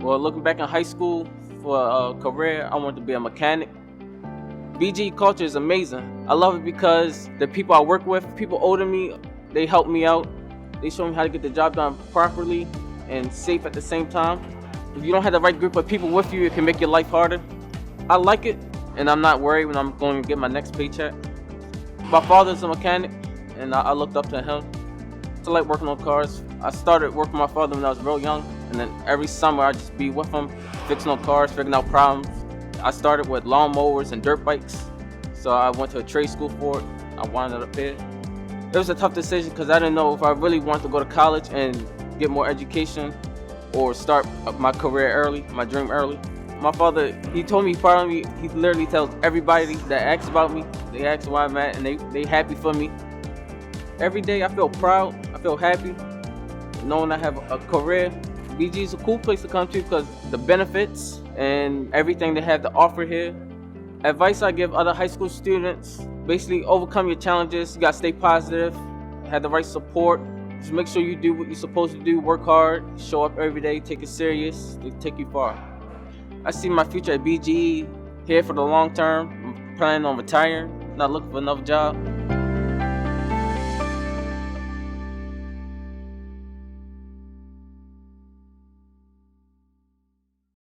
Well, looking back in high school for a career, I wanted to be a mechanic. BGE culture is amazing. I love it because the people I work with, people older than me, they help me out. They show me how to get the job done properly and safe at the same time. If you don't have the right group of people with you, it can make your life harder. I like it, and I'm not worried when I'm going to get my next paycheck. My father's a mechanic, and I looked up to him. I like working on cars. I started working with my father when I was real young, and then every summer I'd just be with him, fixing on cars, figuring out problems. I started with lawnmowers and dirt bikes, so I went to a trade school for it. I wound up here. It was a tough decision because I didn't know if I really wanted to go to college and get more education or start my career early, my dream early. My father, he told me, he literally tells everybody that asks about me, they ask where I'm at, and they happy for me. Every day I feel proud, I feel happy, knowing I have a career. BGE is a cool place to come to because the benefits and everything they have to offer here. Advice I give other high school students, basically overcome your challenges, you gotta stay positive, have the right support. Just make sure you do what you're supposed to do, work hard, show up every day, take it serious, they take you far. I see my future at BGE here for the long term. I'm planning on retiring, not looking for another job.